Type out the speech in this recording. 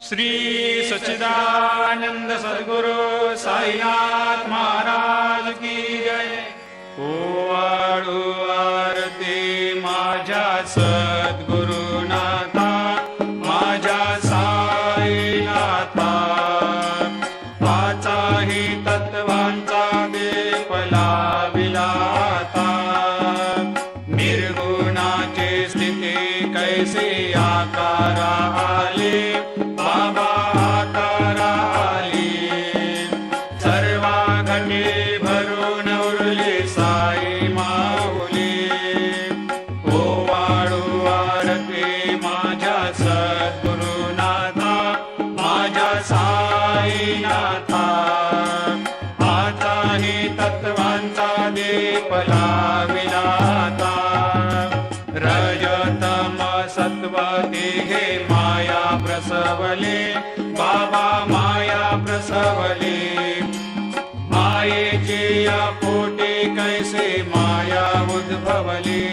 श्री सच्चिदानंद सद्गुरु साईनाथ महाराज की जय। ओवाळू आरती माझ्या सद्गुरुनाथा, माझ्या साईनाथा, पाचाही तत्वांचा दीप लाविला आता। निर्गुणाची स्थिती कैसे आकारा आले, बाबा आकारा आली। सर्वा घटे भरून उरली साई माऊली। ओवाळू आरती माझ्या सद्गुरुनाथा, माझ्या साईनाथा, आताही तत्वांचा दीप लाविला आता। रजतम सत्व तिघे माया प्रसवले, बाबा माया प्रसवले। मायेची या पोटी कैसे माया उद्भवली।